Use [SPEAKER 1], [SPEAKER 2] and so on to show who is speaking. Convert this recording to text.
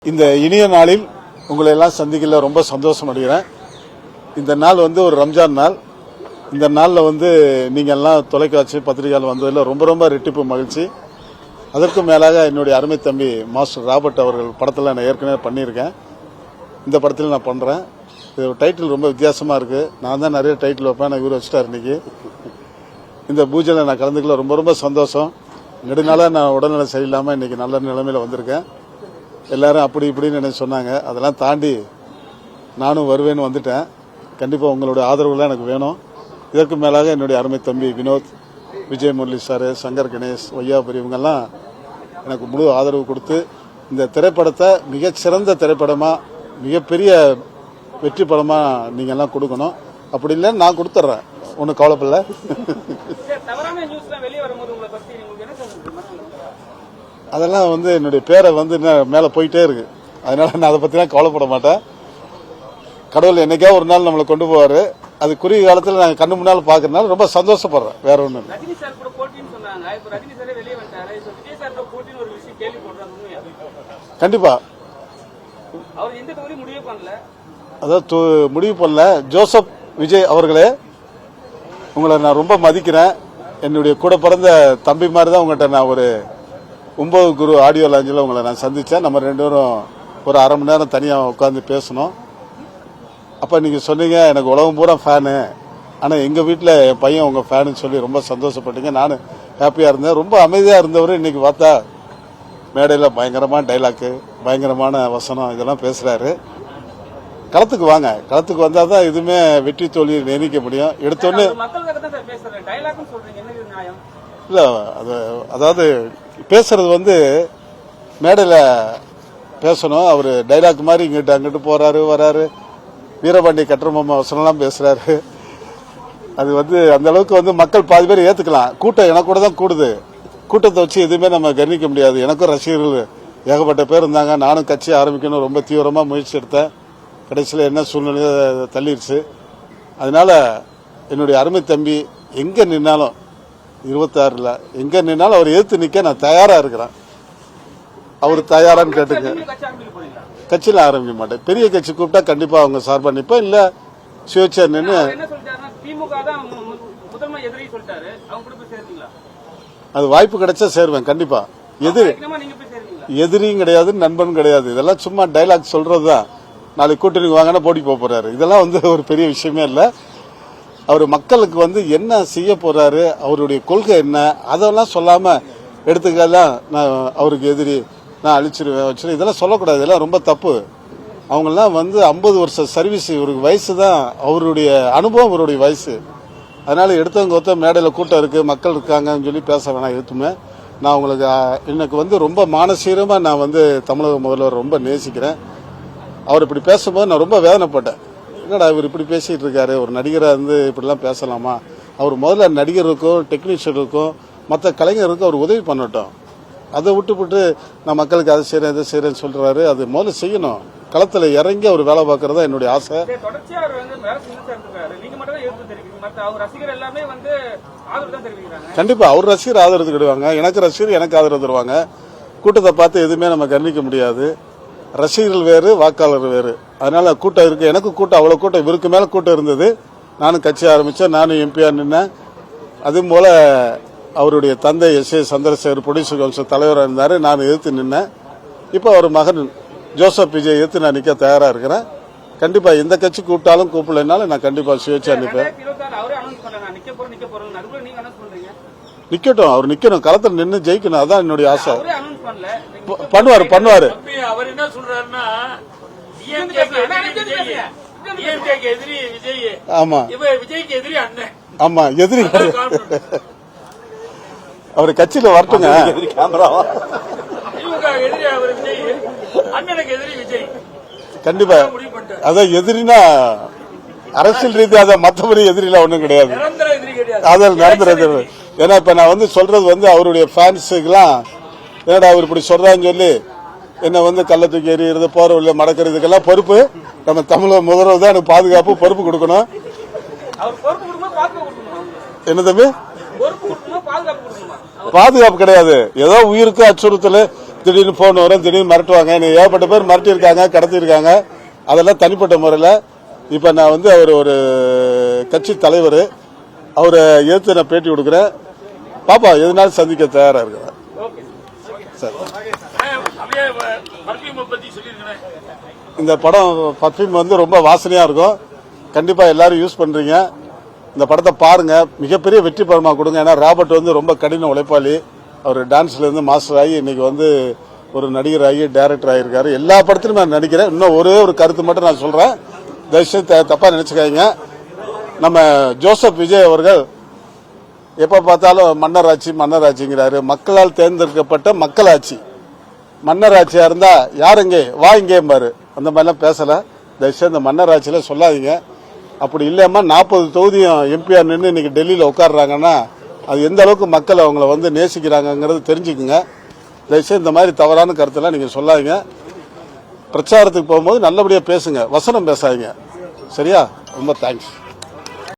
[SPEAKER 1] இந்த இனிய நாளில் உங்களை எல்லாம் சந்திக்கல ரொம்ப சந்தோஷம் அடைகிறேன். இந்த நாள் ஒரு ரம்ஜான் நாள். இந்த நாளில் நீங்கள் எல்லாம் தொலைக்காட்சி பத்திரிகையால் வந்ததில் ரொம்ப ரொம்ப ரெட்டிப்பு மகிழ்ச்சி. அதற்கும் மேலாக என்னுடைய அருமை தம்பி மாஸ்டர் ராபர்ட் அவர்கள் படத்தில் நான் ஏற்கனவே பண்ணியிருக்கேன். இந்த படத்தில் நான் பண்ணுறேன். இது டைட்டில் ரொம்ப வித்தியாசமாக இருக்குது. நான் தான் நிறைய டைட்டில் வைப்பேன், நான் இவர் வச்சுட்டார். இன்னைக்கு இந்த பூஜையில் நான் கலந்துக்கல ரொம்ப ரொம்ப சந்தோஷம். நெடுநாளாக நான் உடல்நலை சரியில்லாமல் இன்னைக்கு நல்ல நிலைமையில் வந்திருக்கேன். எல்லாரும் அப்படி இப்படின்னு என்ன சொன்னாங்க, அதெல்லாம் தாண்டி நானும் வருவேன்னு வந்துட்டேன். கண்டிப்பாக உங்களுடைய ஆதரவுலாம் எனக்கு வேணும். இதற்கு மேலாக என்னுடைய அருமை தம்பி வினோத், விஜய் முரளி சார், சங்கர் கணேஷ், வையாபுரி இவங்கெல்லாம் எனக்கு முழு ஆதரவு கொடுத்து இந்த திரைப்படத்தை மிகச்சிறந்த திரைப்படமாக மிகப்பெரிய வெற்றி படமாக நீங்கள் எல்லாம் கொடுக்கணும். அப்படி இல்லைன்னு நான் கொடுத்துட்றேன், ஒன்றும் கவலைப்படல. அதெல்லாம் என்னுடைய பேரை மேலே போயிட்டே இருக்கு. அதனால நான் அதை பற்றிலாம் கவலைப்பட மாட்டேன். கடவுள் என்னைக்கா ஒரு நாள் நம்மளை கொண்டு போவார். அது குறுகிய காலத்தில் நாங்கள் கண்ணு முன்னால் பார்க்கறதுனால ரொம்ப சந்தோஷப்படுறேன். வேற ஒன்றும் இல்லை. கண்டிப்பா அதாவது முடிவு பண்ணல. ஜோசப் விஜய் அவர்களே, உங்களை நான் ரொம்ப மதிக்கிறேன். என்னுடைய கூட பிறந்த தம்பி மாதிரி தான் உங்கள்கிட்ட நான் ஒரு 9 குரு ஆடியோ லாஞ்சில் உங்களை நான் சந்தித்தேன். நம்ம ரெண்டு பேரும் ஒரு அரை மணி நேரம் தனியாக உட்காந்து பேசணும். அப்போ நீங்கள் சொன்னீங்க எனக்கு உலகம் பூரா ஃபேனு, ஆனால் எங்கள் வீட்டில் என் பையன் உங்கள் ஃபேனுன்னு சொல்லி ரொம்ப சந்தோஷப்பட்டீங்க. நானும் ஹாப்பியாக இருந்தேன். ரொம்ப அமைதியாக இருந்தவர் இன்னைக்கு பார்த்தா மேடையில் பயங்கரமான டைலாக்கு, பயங்கரமான வசனம் இதெல்லாம் பேசுகிறாரு. களத்துக்கு வாங்க, களத்துக்கு வந்தால் தான் எதுவுமே வெற்றி தோல்வி நிர்ணயிக்க முடியும். எடுத்தோன்னு இல்லை, அதாவது பேசுறது மேடையில் பேசணும். அவர் டைலாக் மாதிரி இங்கிட்டு அங்கிட்டு போறாரு வராரு, வீரபாண்டி கட்டரமாமா வசனம்லாம் பேசுறாரு. அது அந்த அளவுக்கு மக்கள் பாதி பேர் ஏத்துக்கலாம். கூட்டம் எனக்கு கூட தான் கூடுது. கூட்டத்தை வச்சு எதுவுமே நம்ம கவனிக்க முடியாது. எனக்கும் ரசிகர்கள் ஏகப்பட்ட பேர் இருந்தாங்க. நானும் கட்சி ஆரம்பிக்கணும் ரொம்ப தீவிரமாக முயற்சி எடுத்தேன். கடைசியில் என்ன சூழ்நிலையோ தள்ளிடுச்சு. அதனால என்னுடைய அருமை தம்பி எங்கே நின்னாலும் 26ல் எங்கே நின்னாலும் அவர் எதிர்த்து நிற்க நான் தயாராக இருக்கிறேன். அவர் தயாரான்னு கேட்டுங்க. கட்சியில் ஆரம்பிக்க மாட்டேன். பெரிய கட்சி கூப்பிட்டா கண்டிப்பாக அவங்க சார்பாக நிற்பேன். இல்லை சுயேட்சை நின்று அது வாய்ப்பு கிடைச்சா சேருவேன். கண்டிப்பா எதிரியும் கிடையாது, நண்பன் கிடையாது. இதெல்லாம் சும்மா டைலாக் சொல்றது தான். நாளைக்கு கூட்டணிக்கு வாங்கினா போட்டி போறாரு. இதெல்லாம் ஒரு பெரிய விஷயமே இல்லை. அவர் மக்களுக்கு என்ன செய்ய போறாரு, அவருடைய கொள்கை என்ன, அதெல்லாம் சொல்லாம எடுத்துக்கலாம் நான் அவருக்கு எதிரி, நான் அழிச்சிருவேன் வச்சிருவேன், இதெல்லாம் சொல்லக்கூடாது. இதெல்லாம் ரொம்ப தப்பு. அவங்கெல்லாம் 50 வருஷம் சர்வீஸ். இவருக்கு வயசு தான், அவருடைய அனுபவம் இவருடைய வயசு. அதனால எடுத்தவங்க ஒருத்த மேடையில் கூட்டம் இருக்கு, மக்கள் இருக்காங்கன்னு சொல்லி பேச வேணாம். எதுவுமே நான் உங்களுக்கு எனக்கு ரொம்ப மானசீகமா நான் தமிழக முதல்வர் ரொம்ப நேசிக்கிறேன். அவர் இப்படி பேசும்போது நான் ரொம்ப வேதனைப்பட்டேன். என்னடா இவர் இப்படி பேசிட்டு இருக்காரு, ஒரு நடிகராக இப்படிலாம் பேசலாமா? அவர் முதல்ல நடிகருக்கும் டெக்னீஷியனுக்கும் மற்ற கலைஞருக்கும் அவர் உதவி பண்ணட்டும். அதை விட்டுவிட்டு நான் மக்களுக்கு அதை செய்யறேன் இதை செய்யறேன்னு சொல்றாரு. அது முதல்ல செய்யணும். களத்துல இறங்கி அவர் வேலை பார்க்கறதா என்னுடைய ஆசை. கண்டிப்பா அவர் ரசிகர் ஆதரவு தருவாங்க, எனக்கு ரசிகர் எனக்கு ஆதரவு தருவாங்க. கூட்டத்தை பார்த்து எதுவுமே நம்ம கவனிக்க முடியாது. ரசிகர்கள் வேறு, வாக்காளர் வேறு. அதனால கூட்டம் இருக்கு. எனக்கு கூட்டம் அவ்வளவு கூட்டம், இவருக்கு மேல கூட்டம் இருந்தது. நானும் கட்சி ஆரம்பிச்சேன், நானும் எம்பியா நின்னேன். அது போல அவருடைய தந்தை எஸ். சந்திரசேகர் ப்ரொடியூசர் கவுன்சில் தலைவராக இருந்தாரு, நான் எதிர்த்து நின்னேன். இப்போ அவர் மகன் ஜோசப் விஜய் எதிர்த்து நான் நிற்க தயாரா இருக்கிறேன். கண்டிப்பா எந்த கட்சி கூப்பிட்டாலும் கூப்பிடலனாலும் நான் கண்டிப்பா சுயேட்சா நிற்பேன். நிக்கட்டும், அவர் நிக்கணும், களத்தில் நின்று ஜெயிக்கணும். அதான் என்னுடைய ஆசை. பண்ணுவாரு.
[SPEAKER 2] அவர் என்ன சொல்றாருன்னா,
[SPEAKER 1] ஆமா
[SPEAKER 2] விஜய்க்கு எதிரி அண்ணன்.
[SPEAKER 1] ஆமா எதிரி அவர் கட்சியில வரட்டுங்க. கண்டிப்பா அதான் எதிரினா அரசியல் ரீதியாக அதான், மற்றபடி எதிரிலாம் ஒன்றும் கிடையாது. அதான் நிரந்தர எதிரி. ஏன்னா இப்ப நான் சொல்றது அவருடைய ஃபேன்ஸுக்கெல்லாம் என்னடா அவர் இப்படி சொல்றான்னு சொல்லி என்ன கள்ள தூக்கி எறிகிறது, போற வழியில மடக்கிறதுக்கெல்லாம் பொறுப்பு நம்ம தமிழக முதல்வர் தான். எனக்கு பாதுகாப்பு பொறுப்பு கொடுக்கணும். என்ன தம்பி? பாதுகாப்பு கிடையாது. ஏதோ உயிருக்கு அச்சுறுத்தல், திடீர்னு போன் வரும், திடீர்னு மிரட்டுவாங்க. என்னை ஏகப்பட்ட பேர் மிரட்டியிருக்காங்க, கடத்தியிருக்காங்க. அதெல்லாம் தனிப்பட்ட முறையில். இப்ப நான் வந்து அவர் ஒரு கட்சி தலைவர், அவரை எதிர்த்து நான் பேட்டி கொடுக்குறேன். பாப்பா எதுனாலும் சந்திக்க தயாரா இருக்கிறேன். சார்,
[SPEAKER 2] அப்படியே பர்ஃபியூமை பத்தி சொல்லிருக்கேன்.
[SPEAKER 1] இந்த படம் பர்ஃபியூம் வந்து ரொம்ப வாசனையா இருக்கும். கண்டிப்பா எல்லாரும் யூஸ் பண்றீங்க. இந்த படத்தை பாருங்க, மிகப்பெரிய வெற்றி படமா கொடுங்க. ஏன்னா ராபர்ட் வந்து ரொம்ப கடின உழைப்பாளி. அவர் டான்ஸ்ல இருந்து மாஸ்டர் ஆகி இன்னைக்கு வந்து ஒரு நடிகர் ஆகி டைரக்டர் ஆகியிருக்காரு. எல்லா படத்திலும் நான் நடிக்கிறேன். இன்னும் ஒரே ஒரு கருத்து மட்டும் நான் சொல்றேன், தயவுசெய்து தப்பா நினைச்சுக்காதீங்க. நம்ம ஜோசப் விஜய் அவர்கள் எப்ப பார்த்தாலும் மன்னராட்சிங்கிறாரு. மக்களால் தேர்ந்தெடுக்கப்பட்ட மக்களாட்சி. மன்னராட்சியா இருந்தா யாருங்க வா இங்கேம்பாரு. அந்த மாதிரிலாம் பேசல. தயவுசெய்து இந்த மன்னராட்சியில சொல்லாதீங்க. அப்படி இல்லாம 40 தொகுதியும் எம்பிஆர் நின்று இன்னைக்கு டெல்லியில உட்காடுறாங்கன்னா அது எந்த அளவுக்கு மக்கள் அவங்கள வந்து நேசிக்கிறாங்கிறது தெரிஞ்சுக்குங்க. தயவுசெய்து இந்த மாதிரி தவறான கருத்தெல்லாம் நீங்க சொல்லாதீங்க. பிரச்சாரத்துக்கு போகும்போது நல்லபடியா பேசுங்க, வசனம் பேசாதீங்க. சரியா? ரொம்ப தேங்க்ஸ்.